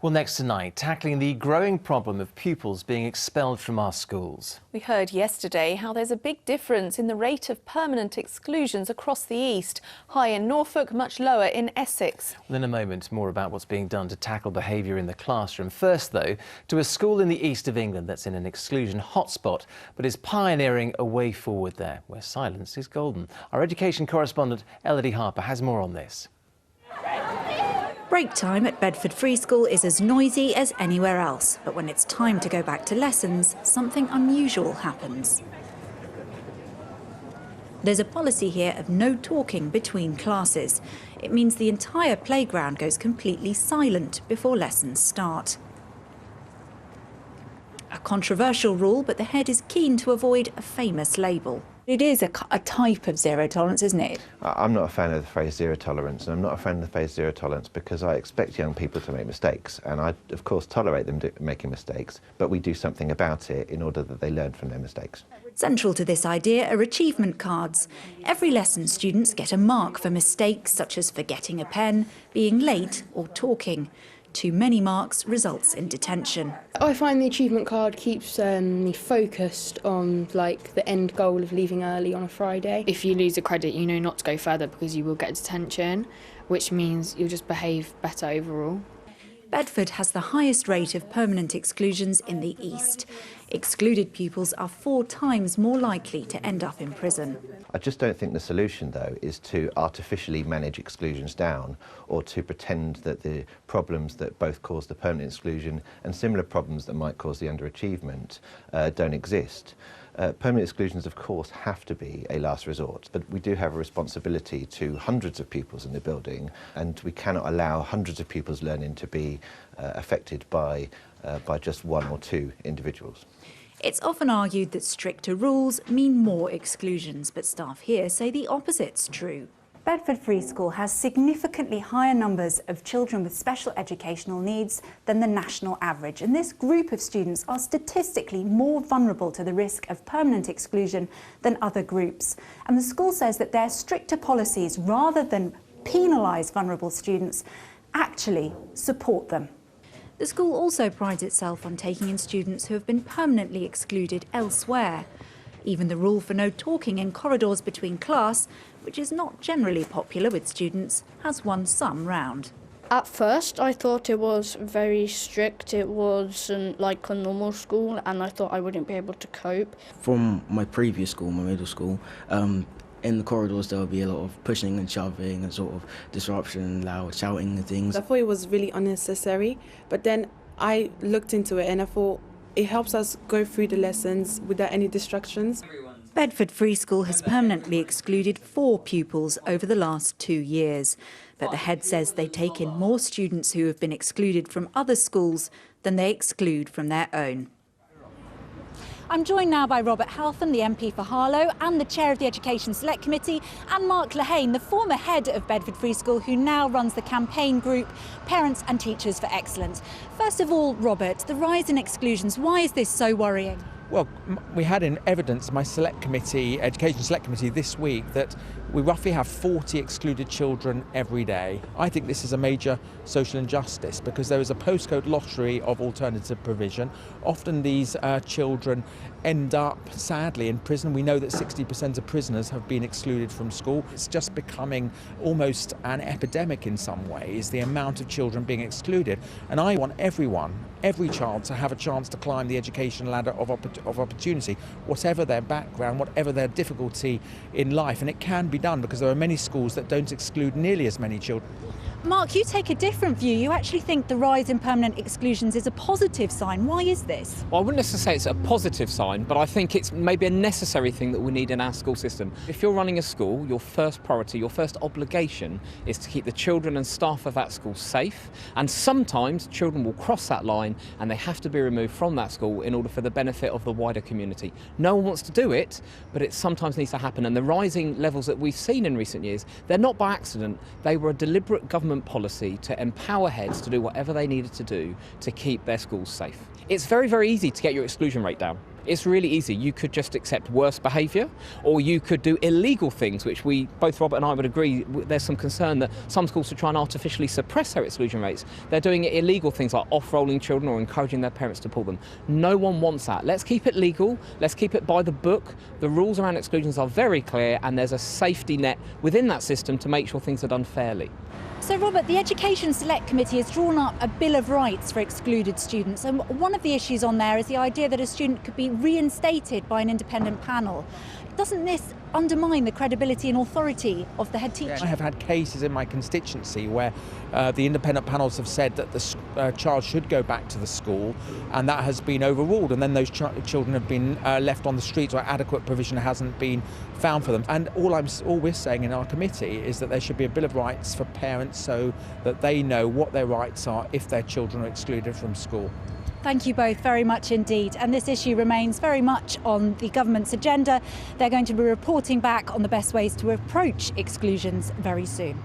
Well, next tonight, tackling the growing problem of pupils being expelled from our schools. We heard yesterday how there's a big difference in the rate of permanent exclusions across the East. High in Norfolk, much lower in Essex. Well, in a moment, more about what's being done to tackle behaviour in the classroom. First, though, to a school in the east of England that's in an exclusion hotspot, but is pioneering a way forward there, where silence is golden. Our education correspondent, Elodie Harper, has more on this. Break time at Bedford Free School is as noisy as anywhere else, but when it's time to go back to lessons, something unusual happens. There's a policy here of no talking between classes. It means the entire playground goes completely silent before lessons start. A controversial rule, but the head is keen to avoid a famous label. It is a type of zero tolerance, isn't it? I'm not a fan of the phrase zero tolerance, and I'm not a fan of the phrase zero tolerance because I expect young people to make mistakes, and I, of course, tolerate them making mistakes, but we do something about it in order that they learn from their mistakes. Central to this idea are achievement cards. Every lesson, students get a mark for mistakes such as forgetting a pen, being late or talking. Too many marks results in detention. I find the achievement card keeps me focused on the end goal of leaving early on a Friday. If you lose a credit, you know not to go further because you will get detention, which means you'll just behave better overall. Bedford has the highest rate of permanent exclusions in the East. Excluded pupils are 4 times more likely to end up in prison. I just don't think the solution, though, is to artificially manage exclusions down or to pretend that the problems that both cause the permanent exclusion and similar problems that might cause the underachievement don't exist. Permanent exclusions, of course, have to be a last resort, but we do have a responsibility to hundreds of pupils in the building, and we cannot allow hundreds of pupils learning to be affected by just 1 or 2 individuals. It's often argued that stricter rules mean more exclusions, but staff here say the opposite's true. Bedford Free School has significantly higher numbers of children with special educational needs than the national average, and this group of students are statistically more vulnerable to the risk of permanent exclusion than other groups. And the school says that their stricter policies, rather than penalise vulnerable students, actually support them. The school also prides itself on taking in students who have been permanently excluded elsewhere. Even the rule for no talking in corridors between class, which is not generally popular with students, has won some round. At first I thought it was very strict, it wasn't like a normal school, and I thought I wouldn't be able to cope. From my previous school, my middle school, in the corridors there would be a lot of pushing and shoving and sort of disruption and loud shouting and things. I thought it was really unnecessary, but then I looked into it and I thought it helps us go through the lessons without any distractions. Bedford Free School has permanently excluded 4 pupils over the last 2 years, but the head says they take in more students who have been excluded from other schools than they exclude from their own. I'm joined now by Robert HALFON, the MP for Harlow and the chair of the Education Select Committee, and Mark LEHAIN, the former head of Bedford Free School, who now runs the campaign group Parents and Teachers for Excellence. First of all, Robert, the rise in exclusions, why is this so worrying? Well, we had in evidence, my select committee, Education Select Committee this week, that we roughly have 40 excluded children every day. I think this is a major social injustice because there is a postcode lottery of alternative provision. Often these children end up, sadly, in prison. We know that 60% of prisoners have been excluded from school. It's just becoming almost an epidemic in some ways, the amount of children being excluded. And I want everyone, every child, to have a chance to climb the education ladder of opportunity, whatever their background, whatever their difficulty in life. And it can be done because there are many schools that don't exclude nearly as many children. Mark, you take a different view. You actually think the rise in permanent exclusions is a positive sign. Why is this? Well, I wouldn't necessarily say it's a positive sign, but I think it's maybe a necessary thing that we need in our school system. If you're running a school, your first priority, your first obligation is to keep the children and staff of that school safe. And sometimes children will cross that line and they have to be removed from that school in order for the benefit of the wider community. No one wants to do it, but it sometimes needs to happen. And the rising levels that we've seen in recent years, they're not by accident. They were a deliberate government policy to empower heads to do whatever they needed to do to keep their schools safe. It's very, very easy to get your exclusion rate down. It's really easy. You could just accept worse behaviour, or you could do illegal things, which both Robert and I would agree, there's some concern that some schools are trying to artificially suppress their exclusion rates. They're doing illegal things like off-rolling children or encouraging their parents to pull them. No one wants that. Let's keep it legal. Let's keep it by the book. The rules around exclusions are very clear, and there's a safety net within that system to make sure things are done fairly. So, Robert, the Education Select Committee has drawn up a Bill of Rights for excluded students, and one of the issues on there is the idea that a student could be reinstated by an independent panel. Doesn't this undermine the credibility and authority of the head teacher? I have had cases in my constituency where the independent panels have said that the child should go back to the school, and that has been overruled, and then those children have been left on the streets, or adequate provision hasn't been found for them. And all we're saying in our committee is that there should be a Bill of Rights for parents so that they know what their rights are if their children are excluded from school. Thank you both very much indeed. And this issue remains very much on the government's agenda. They're going to be reporting back on the best ways to approach exclusions very soon.